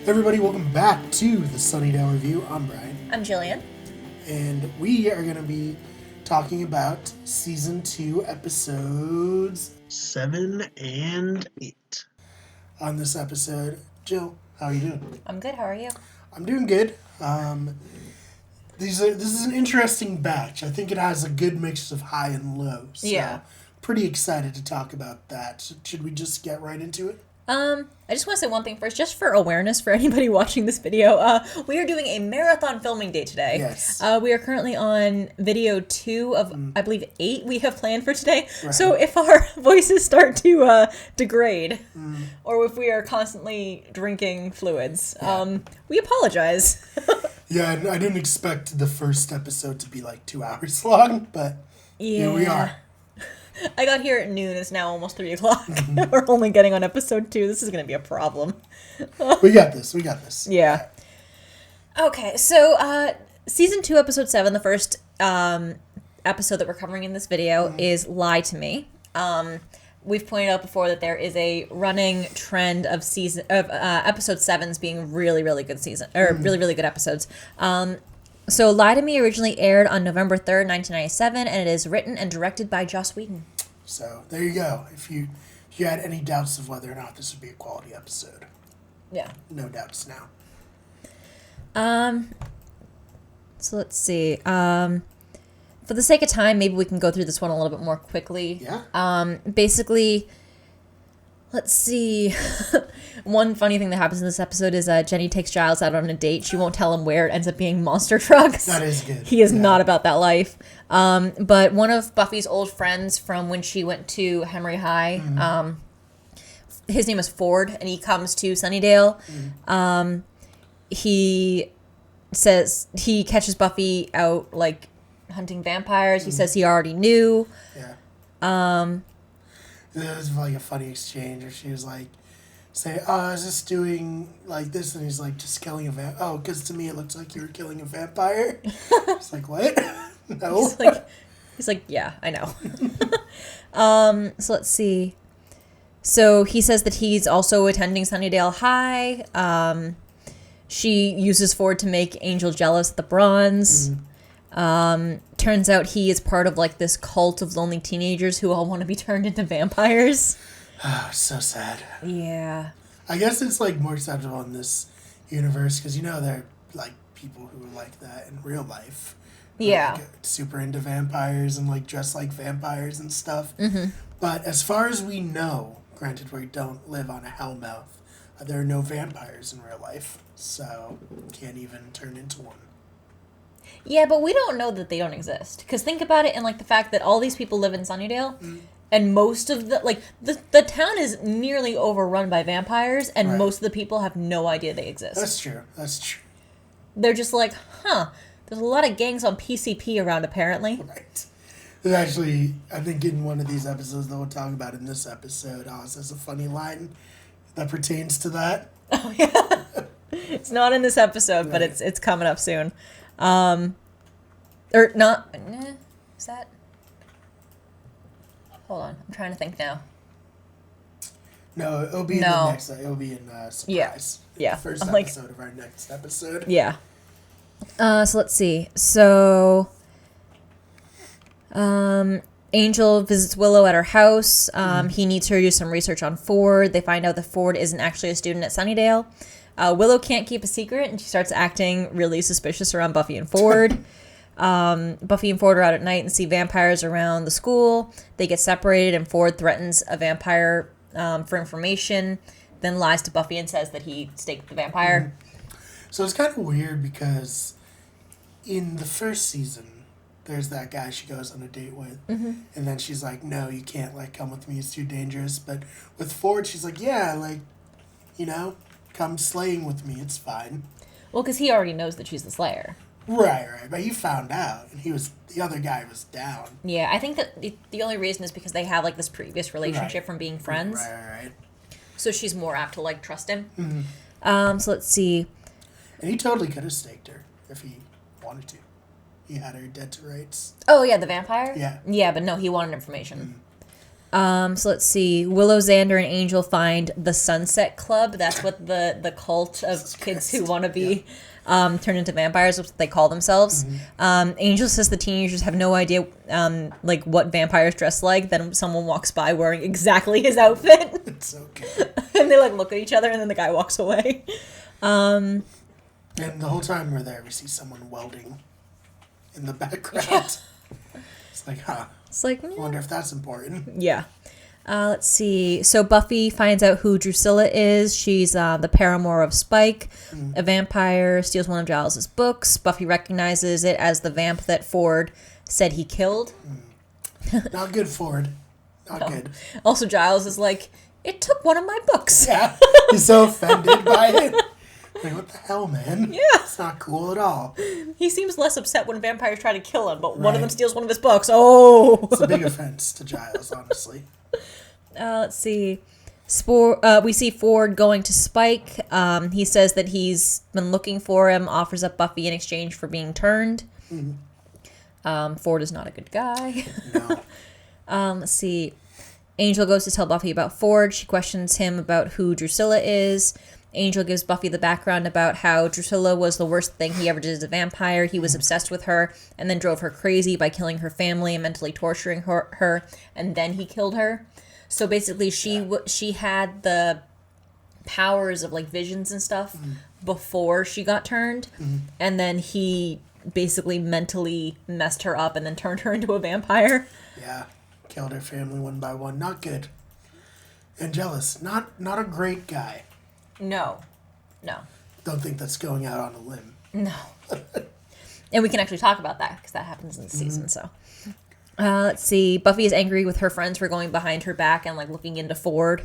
Everybody, welcome back to the Sunnydale Review. I'm Brian. I'm Jillian. And we are going to be talking about Season 2, Episodes 7 and 8. On this episode, Jill, how are you doing? I'm good, how are you? I'm doing good. This is an interesting batch. I think it has a good mix of high and low. So Yeah. Pretty excited to talk about that. Should we just get right into it? I just want to say one thing first, just for awareness for anybody watching this video. We are doing a marathon filming day today. Yes. We are currently on video 2 of, I believe, 8 we have planned for today. Right. So if our voices start to degrade, or if we are constantly drinking fluids, we apologize. Yeah, I didn't expect the first episode to be like 2 hours long, but here we are. I got here at noon. It's now almost 3 o'clock. We're only getting on episode 2. This is going to be a problem. We got this. Yeah. Okay, so season 2, episode 7, the first episode that we're covering in this video is Lie to Me. We've pointed out before that there is a running trend of episode 7s being really, really good really good episodes. So Lie to Me originally aired on November 3rd, 1997, and it is written and directed by Joss Whedon. So there you go. If you had any doubts of whether or not this would be a quality episode. Yeah. No doubts now. So let's see. For the sake of time, maybe we can go through this one a little bit more quickly. Yeah. Basically, let's see. One funny thing that happens in this episode is Jenny takes Giles out on a date. She won't tell him where. It ends up being monster trucks. That is good. He is not about that life. But one of Buffy's old friends from when she went to Henry High, his name is Ford, and he comes to Sunnydale. He says he catches Buffy out, like, hunting vampires. He says he already knew. Yeah. It was like a funny exchange where she was like, say, oh, I was just doing like this, and he's like, just killing a vampire. Oh, because to me it looks like you were killing a vampire. It's like, what? No. He's like, yeah, I know. So let's see. So he says that he's also attending Sunnydale High. She uses Ford to make Angel jealous at the Bronze. Turns out he is part of like this cult of lonely teenagers who all want to be turned into vampires. Oh, so sad. Yeah. I guess it's like more acceptable in this universe because there are like people who are like that in real life. Yeah. Like, super into vampires and like dress like vampires and stuff. But as far as we know, granted we don't live on a hellmouth, there are no vampires in real life, so can't even turn into one. Yeah, but we don't know that they don't exist. Because think about it in like the fact that all these people live in Sunnydale. And most of the town is nearly overrun by vampires, and most of the people have no idea they exist. That's true. They're just like, there's a lot of gangs on PCP around, apparently. Right. There's actually, I think in one of these episodes that we'll talk about in this episode, Oz has a funny line that pertains to that. Oh, yeah. It's not in this episode, but it's coming up soon. Or not, is that? Hold on, I'm trying to think now. No, it'll be in the next. It'll be in Surprise. Yeah. The first episode of our next episode. Yeah. So let's see. So, Angel visits Willow at her house. He needs her to do some research on Ford. They find out that Ford isn't actually a student at Sunnydale. Willow can't keep a secret, and she starts acting really suspicious around Buffy and Ford. Buffy and Ford are out at night and see vampires around the school. They get separated, and Ford threatens a vampire for information, then lies to Buffy and says that he staked the vampire. So it's kind of weird because in the first season, there's that guy she goes on a date with, and then she's like, no, you can't like come with me, it's too dangerous. But with Ford, she's like, yeah, like, come slaying with me, it's fine. Well, because he already knows that she's the Slayer. Right. But he found out, and the other guy was down. Yeah, I think that the only reason is because they have like this previous relationship from being friends. Right. So she's more apt to like trust him. So let's see. And he totally could have staked her if he wanted to. He had her dead to rights. Oh yeah, the vampire. Yeah. Yeah, but no, he wanted information. So let's see. Willow, Xander, and Angel find the Sunset Club. That's what the cult of kids who want to be turned into vampires, what they call themselves. Angel says the teenagers have no idea like what vampires dress like. Then someone walks by wearing exactly his outfit. It's so good. And they like look at each other, and then the guy walks away. And the whole time we're there, we see someone welding in the background. Yeah. It's like, huh. It's like, I wonder if that's important. Yeah. Let's see. So Buffy finds out who Drusilla is. She's the paramour of Spike, a vampire, steals one of Giles' books. Buffy recognizes it as the vamp that Ford said he killed. Not good, Ford. Not good. Also, Giles is like, it took one of my books. Yeah. He's so offended by it. Like, what the hell, man? Yeah. It's not cool at all. He seems less upset when vampires try to kill him, but one of them steals one of his books. Oh! It's a big offense to Giles, honestly. Let's see. We see Ford going to Spike. He says that he's been looking for him, offers up Buffy in exchange for being turned. Ford is not a good guy. No. Let's see. Angel goes to tell Buffy about Ford. She questions him about who Drusilla is. Angel gives Buffy the background about how Drusilla was the worst thing he ever did as a vampire. He was obsessed with her and then drove her crazy by killing her family and mentally torturing her, and then he killed her. So basically, she had the powers of like visions and stuff before she got turned, and then he basically mentally messed her up and then turned her into a vampire. Yeah. Killed her family one by one. Not good. And jealous. Not a great guy. No. Don't think that's going out on a limb. No. And we can actually talk about that because that happens in the season. So, let's see. Buffy is angry with her friends for going behind her back and like looking into Ford.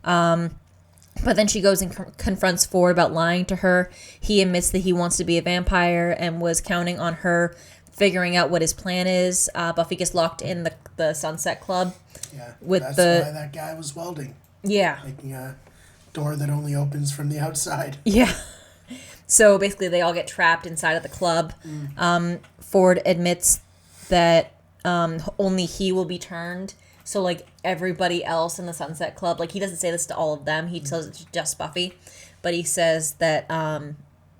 But then she goes and confronts Ford about lying to her. He admits that he wants to be a vampire and was counting on her figuring out what his plan is. Buffy gets locked in the Sunset Club. Yeah. With that's why that guy was welding. Yeah. Making a door that only opens from the outside. Yeah. So basically they all get trapped inside of the club. Ford admits that only he will be turned. So like everybody else in the Sunset Club, like he doesn't say this to all of them. He tells it to just Buffy. But he says that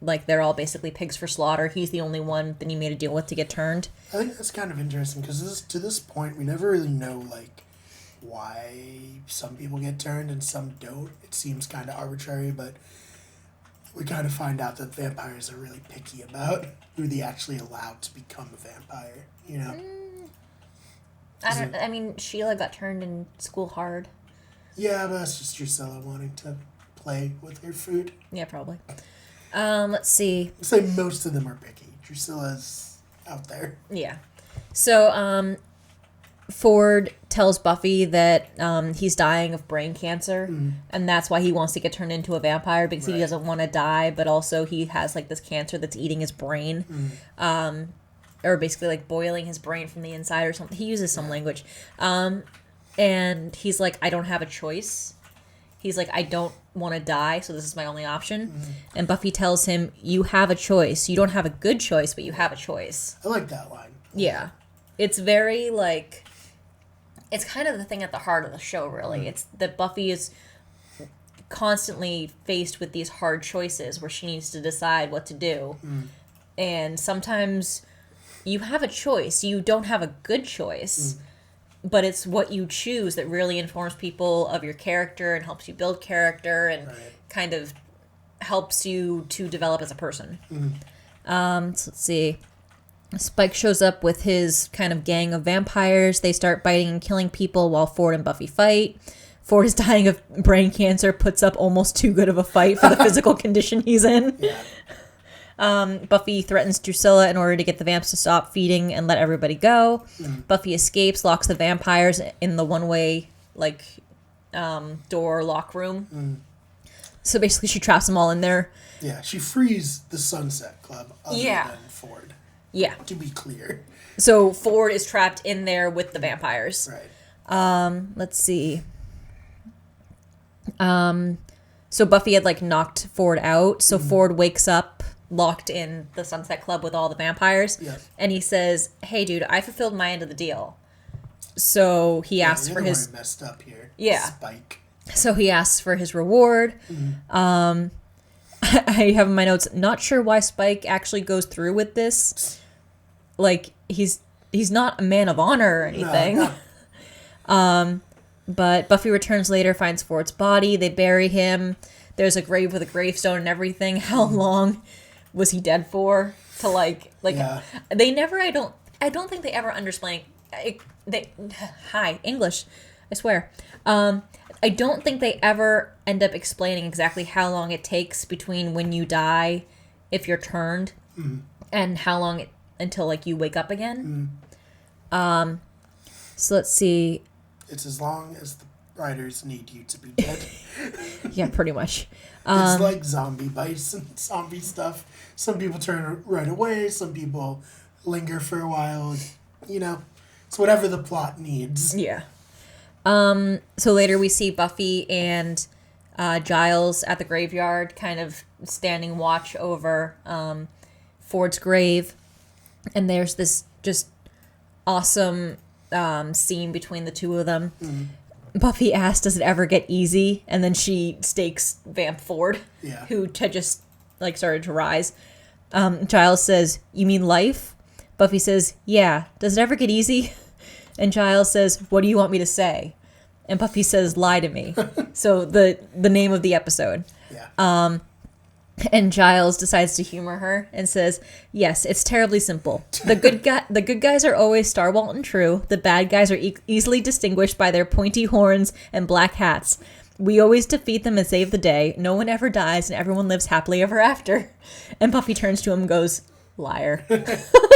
like they're all basically pigs for slaughter. He's the only one that he made a deal with to get turned. I think that's kind of interesting because to this point we never really know like why some people get turned and some don't. It seems kind of arbitrary, but we kind of find out that vampires are really picky about who they actually allowed to become a vampire, you know? I mean, Sheila got turned in school hard. Yeah, but that's just Drusilla wanting to play with her food. Yeah, probably. Let's see. I'd say most of them are picky. Drusilla's out there. Yeah. So, Ford tells Buffy that he's dying of brain cancer, and that's why he wants to get turned into a vampire, because he doesn't want to die, but also he has like this cancer that's eating his brain, or basically like boiling his brain from the inside or something. He uses some language, and he's like, I don't have a choice. He's like, I don't want to die, so this is my only option. And Buffy tells him, you have a choice. You don't have a good choice, but you have a choice. I like that line. Yeah. It's very like, it's kind of the thing at the heart of the show, really. It's that Buffy is constantly faced with these hard choices where she needs to decide what to do. And sometimes you have a choice. You don't have a good choice, but it's what you choose that really informs people of your character and helps you build character and kind of helps you to develop as a person. So let's see. Spike shows up with his kind of gang of vampires. They start biting and killing people while Ford and Buffy fight. Ford is dying of brain cancer, puts up almost too good of a fight for the physical condition he's in. Buffy threatens Drusilla in order to get the vamps to stop feeding and let everybody go. Buffy escapes, locks the vampires in the one-way like door lock room. So basically she traps them all in there. Yeah, she frees the Sunset Club other than Ford. Yeah. To be clear. So Ford is trapped in there with the vampires. Right. Let's see. So Buffy had like knocked Ford out. So Ford wakes up locked in the Sunset Club with all the vampires. Yeah. And he says, hey dude, I fulfilled my end of the deal. So he asks you're for the his... one who messed up here. Yeah. Spike. So he asks for his reward. I have in my notes, not sure why Spike actually goes through with this. Like, he's not a man of honor or anything. No. But Buffy returns later, finds Ford's body. They bury him. There's a grave with a gravestone and everything. How long was he dead for? Yeah. They never. I don't think they ever understand. English. I swear. I don't think they ever end up explaining exactly how long it takes between when you die, if you're turned, and how long until like you wake up again. So let's see. It's as long as the writers need you to be dead. Yeah, pretty much. It's like zombie bites and zombie stuff. Some people turn right away. Some people linger for a while. You know, it's whatever the plot needs. Yeah. So later we see Buffy and Giles at the graveyard, kind of standing watch over Ford's grave. And there's this just awesome scene between the two of them. Buffy asks, does it ever get easy? And then she stakes Vamp Ford, who had just like started to rise. Giles says, you mean life? Buffy says, yeah. Does it ever get easy? And Giles says, what do you want me to say? And Buffy says, lie to me. So the name of the episode. Yeah. And Giles decides to humor her and says, yes, it's terribly simple. The good guys are always Starwalt and true. The bad guys are easily distinguished by their pointy horns and black hats. We always defeat them and save the day. No one ever dies and everyone lives happily ever after. And Buffy turns to him and goes, liar. And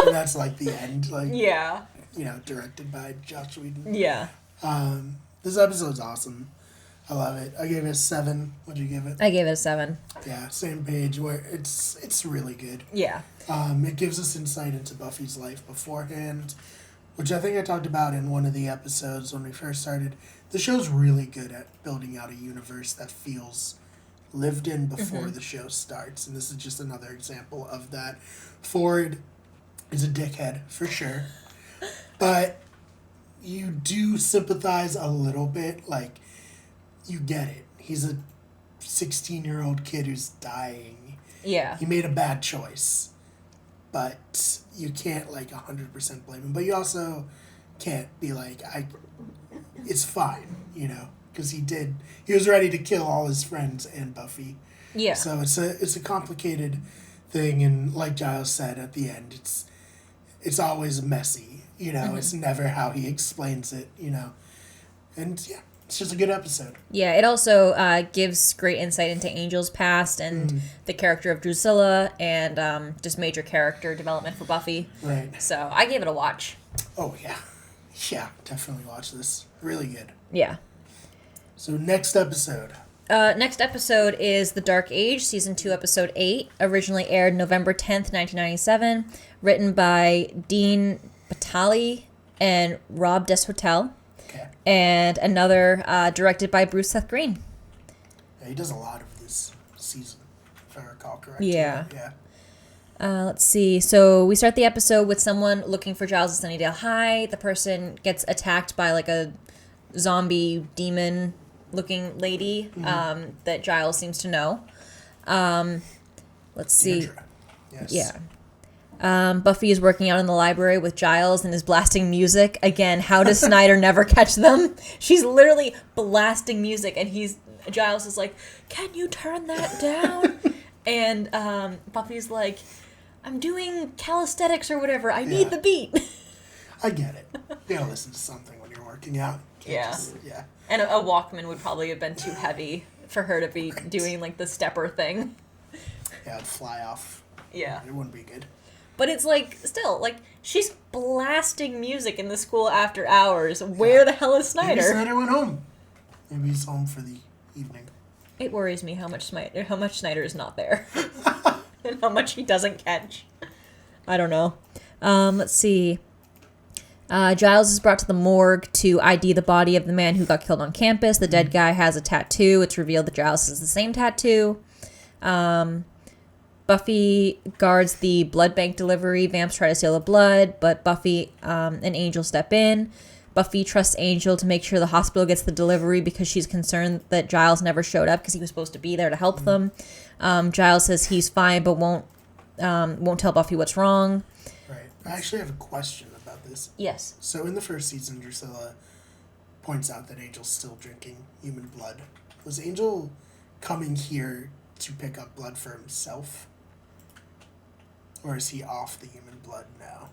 that's like the end. Like, yeah. You know, directed by Josh Whedon. Yeah. This episode's awesome. I love it. I gave it a 7. What'd you give it? I gave it a 7. Yeah, same page where it's really good. Yeah. It gives us insight into Buffy's life beforehand, which I think I talked about in one of the episodes when we first started. The show's really good at building out a universe that feels lived in before the show starts, and this is just another example of that. Ford is a dickhead, for sure, but you do sympathize a little bit, like, you get it. He's a 16-year-old kid who's dying. Yeah. He made a bad choice. But you can't, 100% blame him. But you also can't be like, it's fine, you know? Because he was ready to kill all his friends and Buffy. Yeah. So it's a complicated thing. And like Giles said at the end, it's always messy, you know? It's never how he explains it, you know? And, yeah. It's just a good episode. Yeah, it also gives great insight into Angel's past and the character of Drusilla and just major character development for Buffy. Right. So I gave it a watch. Oh, yeah. Yeah, definitely watch this. Really good. Yeah. So next episode. Next episode is The Dark Age, Season 2, Episode 8. Originally aired November 10th, 1997. Written by Dean Batali and Rob Deshotel. And another directed by Bruce Seth Green. Yeah, he does a lot of this season, if I recall correctly. Yeah. Yeah. Let's see. So we start the episode with someone looking for Giles at Sunnydale High. The person gets attacked by a zombie demon-looking lady that Giles seems to know. Let's see. Deirdre. Yes. Yeah. Buffy is working out in the library with Giles and is blasting music. Again, how does Snyder never catch them? She's literally blasting music, and Giles is like, can you turn that down? And Buffy's like, I'm doing calisthenics or whatever. I need the beat. I get it. You gotta listen to something when you're working out. Yeah. Yeah. And a Walkman would probably have been too heavy for her to be doing the stepper thing. Yeah, it'd fly off. Yeah. It wouldn't be good. But it's still, she's blasting music in the school after hours. Where the hell is Snyder? Maybe Snyder went home. Maybe he's home for the evening. It worries me how much Snyder is not there. And how much he doesn't catch. I don't know. Let's see. Giles is brought to the morgue to ID the body of the man who got killed on campus. The dead guy has a tattoo. It's revealed that Giles has the same tattoo. Buffy guards the blood bank delivery. Vamps try to steal the blood, but Buffy and Angel step in. Buffy trusts Angel to make sure the hospital gets the delivery because she's concerned that Giles never showed up because he was supposed to be there to help them. Giles says he's fine but won't tell Buffy what's wrong. Right. I actually have a question about this. Yes. So in the first season, Drusilla points out that Angel's still drinking human blood. Was Angel coming here to pick up blood for himself? Or is he off the human blood now?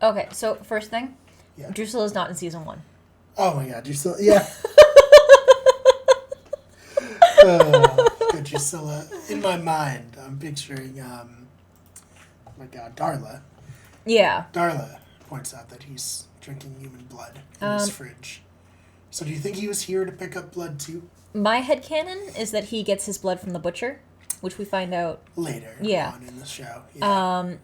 Okay, so first thing, Yeah. Drusilla's not in season 1. Oh my god, Drusilla. Yeah. Good Drusilla. In my mind, I'm picturing, oh my god, Darla. Yeah. Darla points out that he's drinking human blood in his fridge. So do you think he was here to pick up blood too? My headcanon is that he gets his blood from the butcher, which we find out Later Yeah. on in the show. Yeah.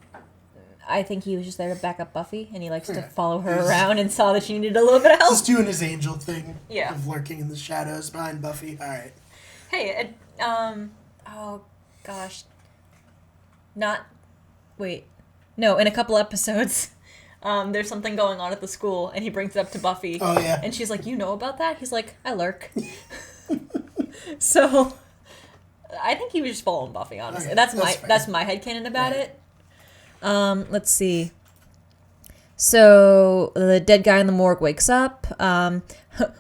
I think he was just there to back up Buffy, and he likes to follow her around and saw that she needed a little bit of help. Just doing his angel thing. Yeah. Of lurking in the shadows behind Buffy. All right. Hey, oh gosh. No, in a couple episodes, there's something going on at the school, and he brings it up to Buffy. Oh, yeah. And she's like, you know about that? He's like, I lurk. So, I think he was just following Buffy, honestly. Okay, that's my headcanon about it. Let's see. So, the dead guy in the morgue wakes up.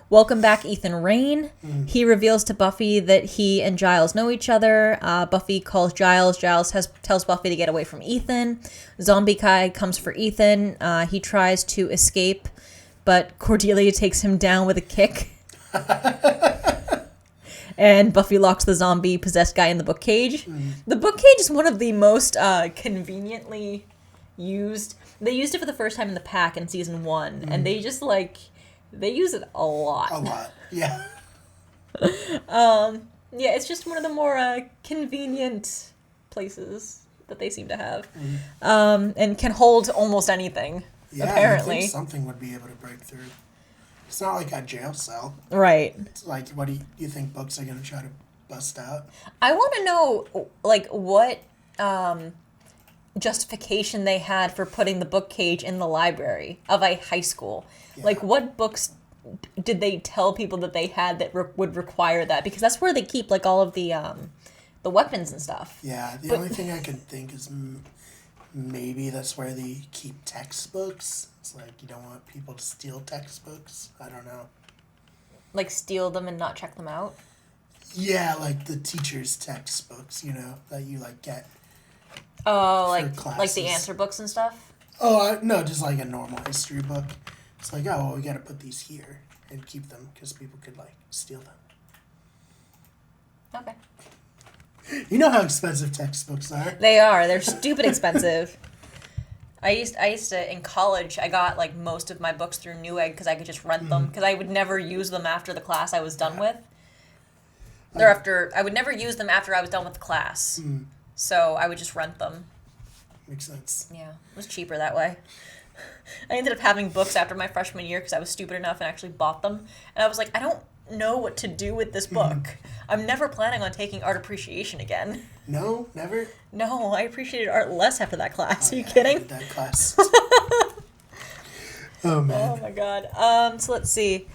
Welcome back, Ethan Rain. He reveals to Buffy that he and Giles know each other. Buffy calls Giles. Giles tells Buffy to get away from Ethan. Zombie guy comes for Ethan. He tries to escape, but Cordelia takes him down with a kick. And Buffy locks the zombie-possessed guy in the book cage. The book cage is one of the most conveniently used. They used it for the first time in the pack in season 1, and they just, they use it a lot. A lot, yeah. Yeah, it's just one of the more convenient places that they seem to have. And can hold almost anything, apparently. I think something would be able to break through. It's not like a jail cell. Right. It's like, what do you think books are going to try to bust out? I want to know, what justification they had for putting the book cage in the library of a high school. Yeah. What books did they tell people that they had that would require that? Because that's where they keep, all of the weapons and stuff. Yeah, the only thing I can think is maybe that's where they keep textbooks. It's you don't want people to steal textbooks. I don't know. Steal them and not check them out? Yeah, the teacher's textbooks, that you, get. Oh, the answer books and stuff? Oh, no, just a normal history book. It's we got to put these here and keep them because people could, steal them. Okay. You know how expensive textbooks are. They are. They're stupid expensive. I used to, in college, I got, most of my books through Newegg because I could just rent them because I would never use them after the class I was done with. I would never use them after I was done with the class. So I would just rent them. Makes sense. Yeah, it was cheaper that way. I ended up having books after my freshman year because I was stupid enough and actually bought them. And I was like, I don't know what to do with this book. I'm never planning on taking art appreciation again. No? Never? No, I appreciated art less after that class. Are you kidding? I hated that class. Oh, man. Oh, my God. So let's see.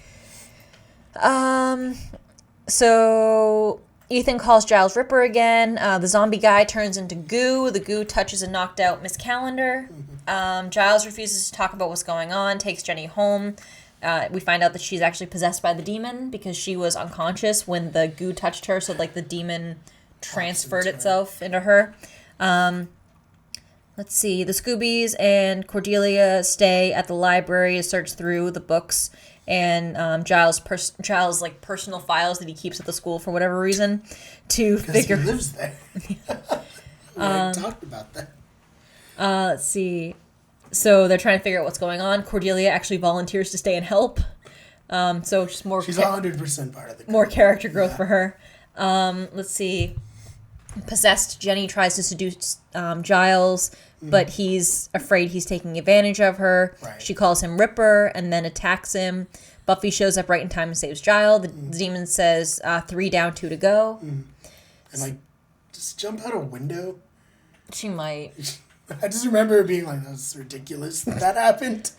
So Ethan calls Giles Ripper again. The zombie guy turns into goo. The goo touches a knocked out Miss Calendar. Giles refuses to talk about what's going on, takes Jenny home. We find out that she's actually possessed by the demon because she was unconscious when the goo touched her, so the demon transferred itself into her. Let's see. The Scoobies and Cordelia stay at the library to search through the books and Giles' personal files that he keeps at the school for whatever reason to figure. He lives there. We talked about that. Let's see. So they're trying to figure out what's going on. Cordelia actually volunteers to stay and help. So just more. She's 100% part of the group. More character growth for her. Let's see. Possessed Jenny tries to seduce Giles, but he's afraid he's taking advantage of her. Right. She calls him Ripper and then attacks him. Buffy shows up right in time and saves Giles. The demon says 3 down, 2 to go. And just jump out a window. She might. I just remember it being that's ridiculous that happened.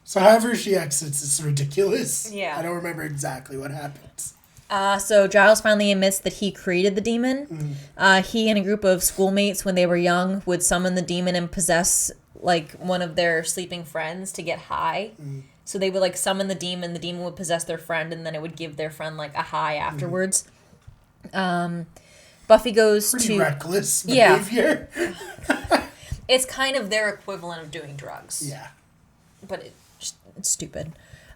So however she exits, it's ridiculous. Yeah. I don't remember exactly what happens. So Giles finally admits that he created the demon. He and a group of schoolmates, when they were young, would summon the demon and possess like one of their sleeping friends to get high. So they would like summon the demon would possess their friend, and then it would give their friend like a high afterwards. Buffy goes Pretty to reckless behavior. It's kind of their equivalent of doing drugs. Yeah. But it's stupid.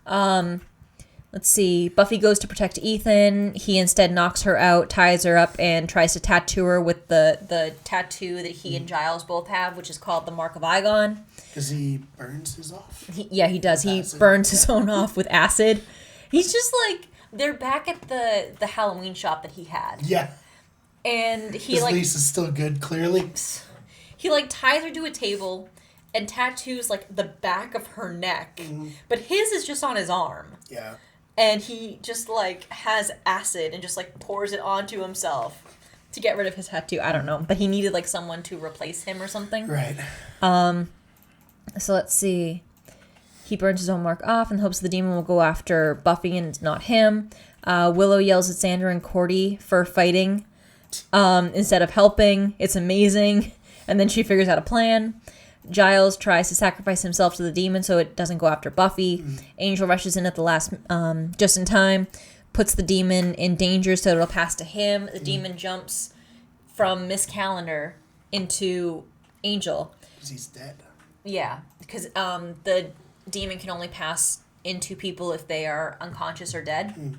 Let's see. Buffy goes to protect Ethan. He instead knocks her out, ties her up, and tries to tattoo her with the tattoo that he and Giles both have, which is called the Mark of Igon. Because he burns his off? He does. He acid. burns his own off with acid. He's just like, they're back at the Halloween shop that he had. Yeah. And he His like... lease is still good, clearly. He like ties her to a table and tattoos like the back of her neck. But his is just on his arm. Yeah. And he just, like, has acid and just, like, pours it onto himself to get rid of his tattoo. I don't know. But he needed, like, someone to replace him or something. Right. So let's see. He burns his own mark off in hopes the demon will go after Buffy and not him. Willow yells at Xander and Cordy for fighting instead of helping. It's amazing. And then she figures out a plan. Giles tries to sacrifice himself to the demon so it doesn't go after Buffy. Angel rushes in at the last, just in time, puts the demon in danger so it'll pass to him. The demon jumps from Miss Calendar into Angel. Because he's dead. Yeah, because the demon can only pass into people if they are unconscious or dead.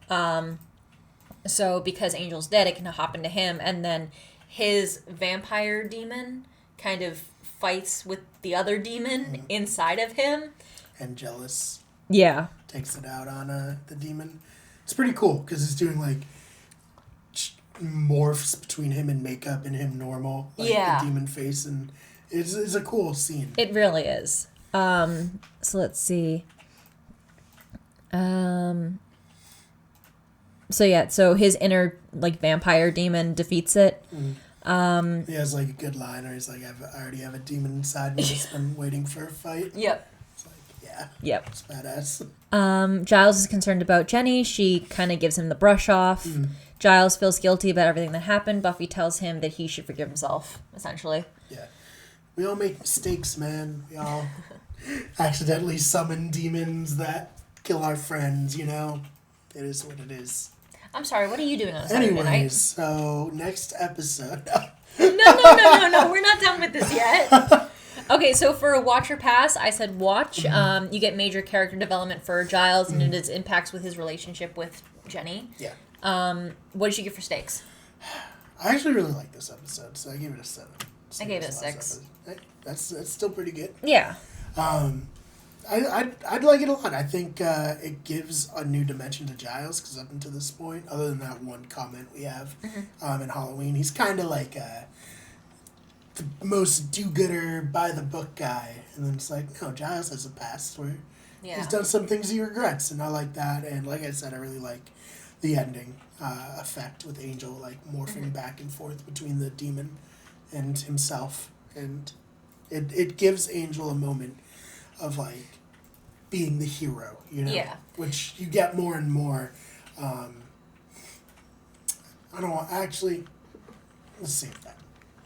So because Angel's dead, it can hop into him, and then his vampire demon kind of fights with the other demon inside of him. And jealous. Yeah. Takes it out on the demon. It's pretty cool because it's doing like morphs between him and makeup and him normal. Like the demon face, and it's a cool scene. It really is. So let's see. So his inner like vampire demon defeats it. He has like a good line where he's like, I already have a demon inside me that's been waiting for a fight. Yep. It's like, yeah. Yep. It's badass. Giles is concerned about Jenny. She kind of gives him the brush off. Giles feels guilty about everything that happened. Buffy tells him that he should forgive himself, essentially. Yeah. We all make mistakes, man. We all accidentally summon demons that kill our friends, you know? It is what it is. I'm sorry, what are you doing on a Saturday night? Anyways, so next episode. No, we're not done with this yet. Okay, so for a Watcher Pass, I said watch. You get major character development for Giles and its impacts with his relationship with Jenny. Yeah. What did you give for stakes? I actually really like this episode, so I gave it a 7. I gave it a 6. That's still pretty good. Yeah. I'd like it a lot. I think it gives a new dimension to Giles, because up until this point, other than that one comment we have in Halloween, he's kind of like the most do-gooder, by-the-book guy. And then it's like, no, Giles has a past where he's done some things he regrets, and I like that. And like I said, I really like the ending effect with Angel, like morphing back and forth between the demon and himself. And it gives Angel a moment of like being the hero, you know? Yeah. Which you get more and more. I don't know, actually, let's save that.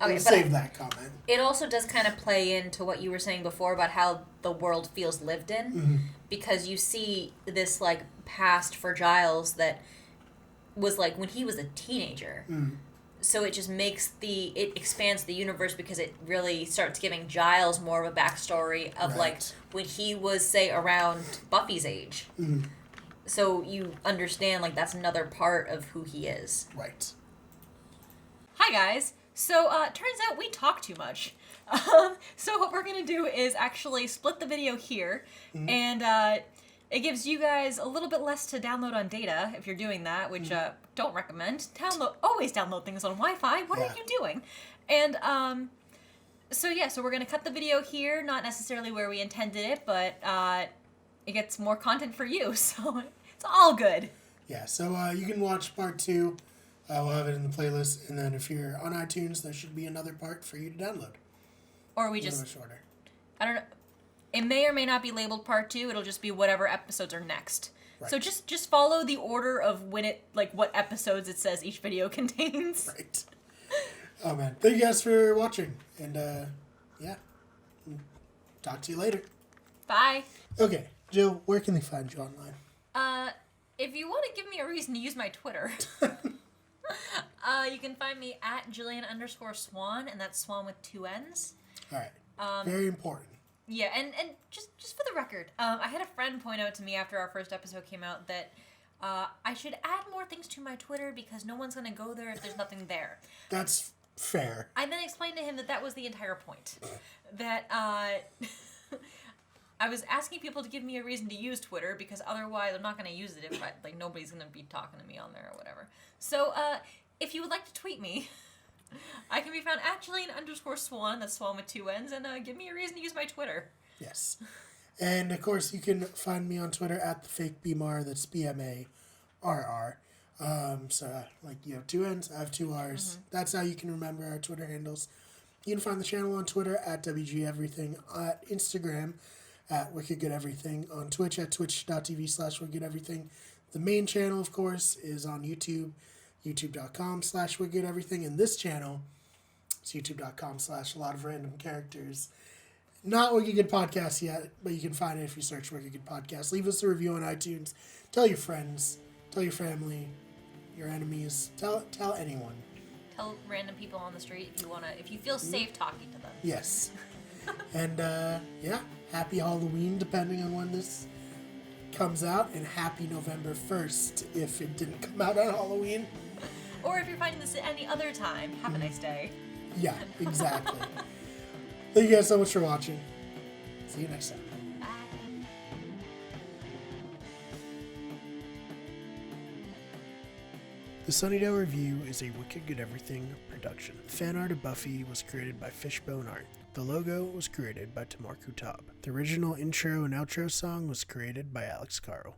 Okay, let's save that comment. It also does kind of play into what you were saying before about how the world feels lived in, because you see this like past for Giles that was like when he was a teenager. So it just it expands the universe, because it really starts giving Giles more of a backstory of like when he was, say, around Buffy's age. So you understand like that's another part of who he is. Right. Hi guys. So turns out we talk too much. So what we're going to do is actually split the video here, and it gives you guys a little bit less to download on data if you're doing that, which don't recommend. Always download things on Wi-Fi. What are you doing? And so we're going to cut the video here, not necessarily where we intended it, but it gets more content for you, so it's all good. Yeah, so you can watch part 2. We'll have it in the playlist, and then if you're on iTunes, there should be another part for you to download. Or we a just... little bit shorter. I don't know. It may or may not be labeled part 2. It'll just be whatever episodes are next. Right. So just follow the order of when it, like, what episodes it says each video contains. Right. Oh, man. Thank you guys for watching. And, yeah. Talk to you later. Bye. Okay. Jill, where can they find you online? If you want to give me a reason to use my Twitter, you can find me at Jillian_Swan, and that's Swan with 2 N's. All right. Very important. Yeah, and just for the record, I had a friend point out to me after our first episode came out that I should add more things to my Twitter because no one's going to go there if there's nothing there. That's fair. I then explained to him that was the entire point. That I was asking people to give me a reason to use Twitter because otherwise I'm not going to use it if nobody's going to be talking to me on there or whatever. So if you would like to tweet me, I can be found at Jillian_Swan, that's Swan with 2 N's, and give me a reason to use my Twitter. Yes. And, of course, you can find me on Twitter at the fake BMAR, that's BMARR. So, you have 2 N's, I have 2 R's. Mm-hmm. That's how you can remember our Twitter handles. You can find the channel on Twitter at WG Everything, at Instagram at Wicked Good Everything, on Twitch at twitch.tv/Wicked Everything. The main channel, of course, is on YouTube, youtube.com/Wicked Everything, and this channel is youtube.com/a lot of random characters. Not Wicked Good Podcast yet, but you can find it if you search Wicked Good Podcast. Leave us a review on iTunes. Tell your friends, tell your family, your enemies, tell anyone. Tell random people on the street if you feel safe talking to them. Yes. And yeah, happy Halloween depending on when this comes out, and happy November 1st if it didn't come out on Halloween. Or if you're finding this at any other time, have a nice day. Yeah, exactly. Thank you guys so much for watching. See you next time. Bye. The Sunnydale Review is a Wicked Good Everything production. Fan art of Buffy was created by Fishbone Art. The logo was created by Tamar Kutab. The original intro and outro song was created by Alex Carl.